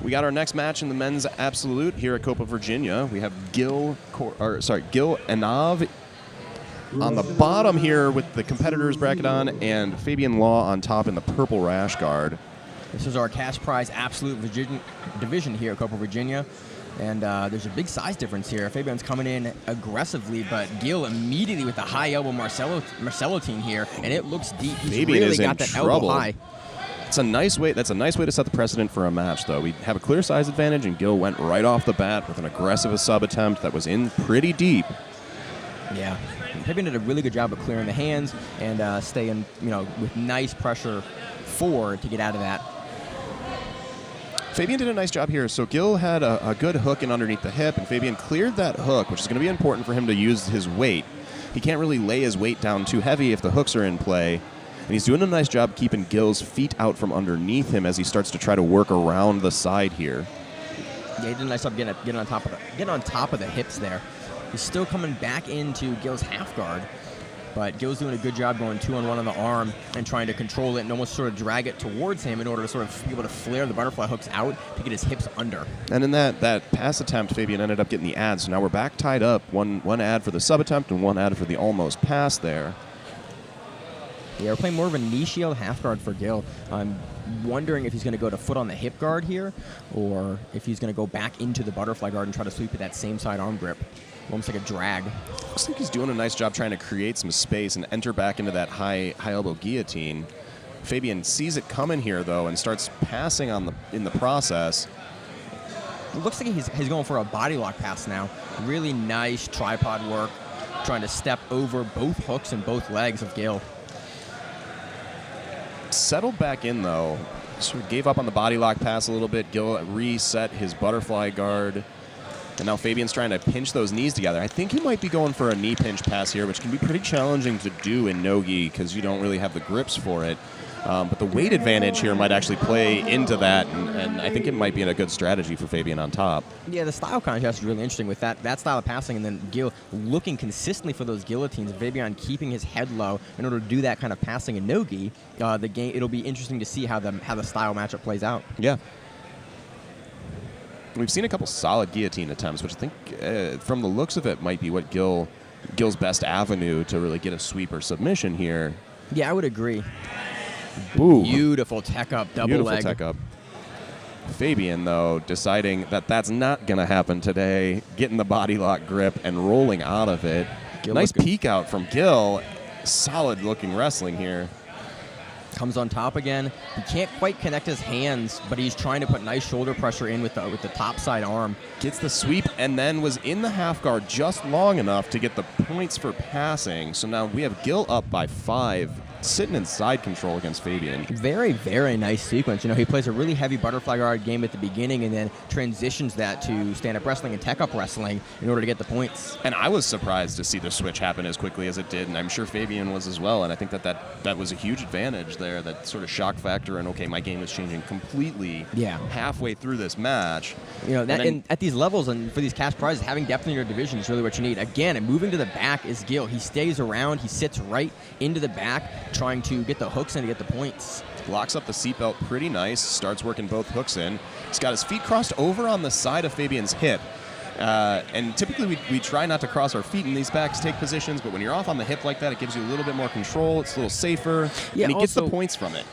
We got our next match in the men's absolute here at Copa, Virginia. We have Gil Enav on the bottom here with the competitors bracket on, and Fabian Law on top in the purple rash guard. This is our cash prize absolute division here at Copa, Virginia. And there's a big size difference here. Fabian's coming in aggressively, but Gil immediately with the high elbow Marcellotine here, and it looks deep. He's Fabian really is got in that trouble. elbow high. It's a nice way. That's a nice way to set the precedent for a match, though. We have a clear size advantage, and Gil went right off the bat with an aggressive sub attempt that was in pretty deep. Yeah, Fabian did a really good job of clearing the hands and staying, with nice pressure forward to get out of that. Fabian did a nice job here. So Gil had a good hook in underneath the hip, and Fabian cleared that hook, which is going to be important for him to use his weight. He can't really lay his weight down too heavy if the hooks are in play. And he's doing a nice job keeping Gil's feet out from underneath him as he starts to try to work around the side here. Yeah, he did a nice job getting on top of the hips there. He's still coming back into Gil's half guard, but Gil's doing a good job going 2-on-1 on the arm and trying to control it and almost sort of drag it towards him in order to sort of be able to flare the butterfly hooks out to get his hips under. And in that pass attempt, Fabian ended up getting the ad. So now we're back tied up. One ad for the sub attempt and one ad for the almost pass there. Yeah, we're playing more of a knee shield half guard for Gil. I'm wondering if he's going to go to foot on the hip guard here or if he's going to go back into the butterfly guard and try to sweep with that same side arm grip. Almost like a drag. Looks like he's doing a nice job trying to create some space and enter back into that high elbow guillotine. Fabian sees it coming here, though, and starts passing in the process. It looks like he's going for a body lock pass now. Really nice tripod work, trying to step over both hooks and both legs of Gil. Settled back in, though. Sort of gave up on the body lock pass a little bit. Gil reset his butterfly guard. And now Fabian's trying to pinch those knees together. I think he might be going for a knee pinch pass here, which can be pretty challenging to do in no-gi because you don't really have the grips for it. But the weight advantage here might actually play into that, and I think it might be a good strategy for Fabian on top. Yeah, the style contrast is really interesting with that style of passing, and then Gil looking consistently for those guillotines, and Fabian keeping his head low in order to do that kind of passing in no-gi. The game, it'll be interesting to see how the style matchup plays out. Yeah. We've seen a couple solid guillotine attempts, which I think, from the looks of it, might be what Gil's best avenue to really get a sweep or submission here. Yeah, I would agree. Ooh. Beautiful tech up, double leg. Beautiful tech up. Fabian, though, deciding that that's not going to happen today, getting the body lock grip and rolling out of it. Gil nice peek out from Gil. Solid-looking wrestling here. Comes on top again. He can't quite connect his hands, but he's trying to put nice shoulder pressure in with the top side arm. Gets the sweep and then was in the half guard just long enough to get the points for passing. So now we have Gil up by 5, sitting in side control against Fabian. Very, very nice sequence. He plays a really heavy butterfly guard game at the beginning and then transitions that to stand-up wrestling and tech-up wrestling in order to get the points. And I was surprised to see the switch happen as quickly as it did, and I'm sure Fabian was as well. And I think that was a huge advantage there, that sort of shock factor. And okay, my game is changing completely halfway through this match. At these levels and for these cash prizes, having depth in your division is really what you need. Again, and moving to the back is Gil. He stays around. He sits right into the back, trying to get the hooks in to get the points. Locks up the seatbelt pretty nice. Starts working both hooks in. He's got his feet crossed over on the side of Fabian's hip. And typically we try not to cross our feet in these backs take positions, but when you're off on the hip like that, it gives you a little bit more control. It's a little safer. Yeah, and he gets the points from it.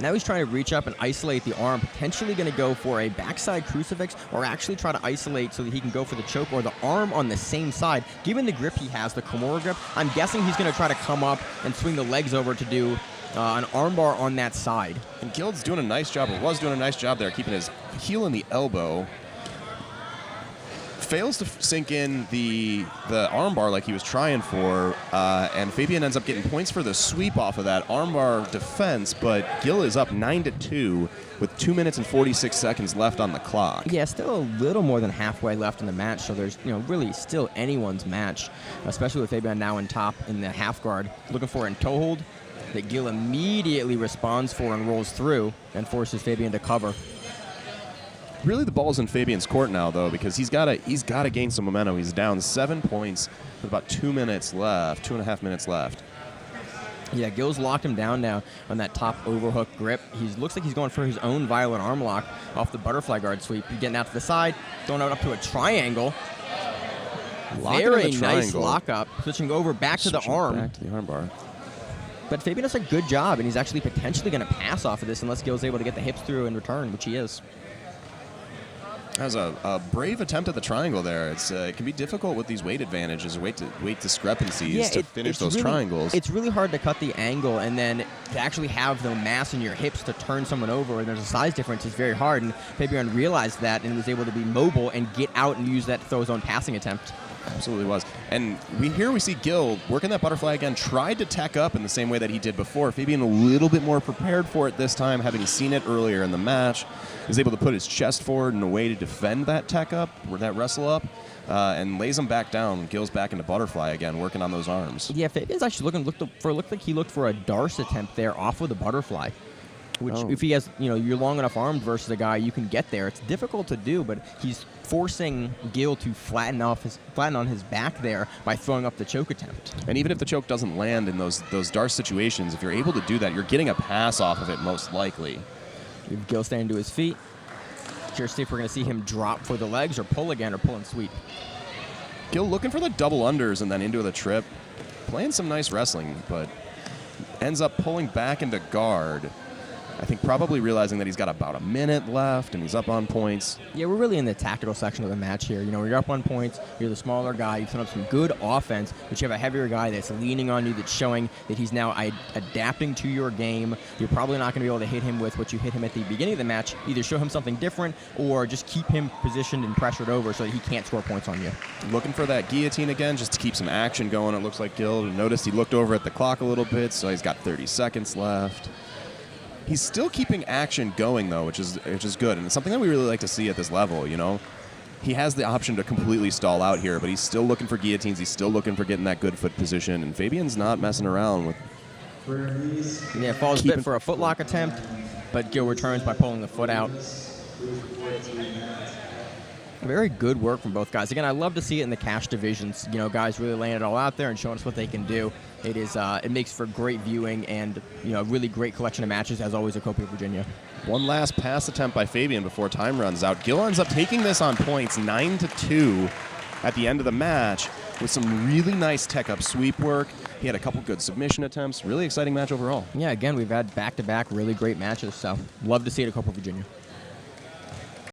Now he's trying to reach up and isolate the arm, potentially going to go for a backside crucifix or actually try to isolate so that he can go for the choke or the arm on the same side. Given the grip he has, the Kimura grip, I'm guessing he's going to try to come up and swing the legs over to do an armbar on that side. And Gil's doing a nice job, or was doing a nice job there, keeping his heel in the elbow. Fails to sink in the armbar like he was trying for, and Fabian ends up getting points for the sweep off of that armbar defense, but Gil is up 9-2 with 2 minutes and 46 seconds left on the clock. Yeah, still a little more than halfway left in the match, so there's really still anyone's match, especially with Fabian now in top in the half guard. Looking for a toe hold that Gil immediately responds for and rolls through and forces Fabian to cover. Really, the ball's in Fabian's court now, though, because he's got to gain some momentum. He's down 7 points with about 2 minutes left, 2.5 minutes left. Yeah, Gil's locked him down now on that top overhook grip. He looks like he's going for his own violent arm lock off the butterfly guard sweep. He's getting out to the side, throwing it up to a triangle. Very nice lockup. Switching over back to the arm. Back to the arm bar. But Fabian does a good job, and he's actually potentially going to pass off of this unless Gil's able to get the hips through in return, which he is. That was a brave attempt at the triangle there. It can be difficult with these weight advantages, weight discrepancies to finish those triangles. It's really hard to cut the angle and then to actually have the mass in your hips to turn someone over, and there's a size difference. It's very hard, and Fabian realized that and was able to be mobile and get out and use that to throw his own passing attempt. Absolutely was. And we see Gil working that butterfly again, tried to tack up in the same way that he did before. Fabian a little bit more prepared for it this time, having seen it earlier in the match. Is able to put his chest forward in a way to defend that tack up, or that wrestle up, and lays him back down. Gil's back into butterfly again, working on those arms. Yeah, Fabian's actually looked like he looked for a Darce attempt there off of the butterfly. Which, if he has, you're long enough armed versus a guy, you can get there. It's difficult to do, but he's forcing Gil to flatten on his back there by throwing up the choke attempt. And even if the choke doesn't land in those Darce situations, if you're able to do that, you're getting a pass off of it most likely. We have Gil standing to his feet. Curious to see if we're going to see him drop for the legs or pull again or pull and sweep. Gil looking for the double unders and then into the trip. Playing some nice wrestling, but ends up pulling back into guard. I think probably realizing that he's got about a minute left and he's up on points. Yeah, we're really in the tactical section of the match here. When you're up on points, you're the smaller guy, you put up some good offense, but you have a heavier guy that's leaning on you, that's showing that he's now adapting to your game. You're probably not going to be able to hit him with what you hit him at the beginning of the match. Either show him something different or just keep him positioned and pressured over so that he can't score points on you. Looking for that guillotine again just to keep some action going, it looks like Gil. Noticed he looked over at the clock a little bit, so he's got 30 seconds left. He's still keeping action going, though, which is good. And it's something that we really like to see at this level, He has the option to completely stall out here, but he's still looking for guillotines. He's still looking for getting that good foot position. And Fabian's not messing around with... Yeah, falls a bit for a footlock attempt, but Gil returns by pulling the foot out. Very good work from both guys. Again, I love to see it in the cash divisions. Guys really laying it all out there and showing us what they can do. It makes for great viewing and a really great collection of matches, as always, at Copa, Virginia. One last pass attempt by Fabian before time runs out. Gil ends up taking this on points, 9-2 at the end of the match, with some really nice tech-up sweep work. He had a couple good submission attempts. Really exciting match overall. Yeah, again, we've had back-to-back really great matches, so love to see it at Copa, Virginia.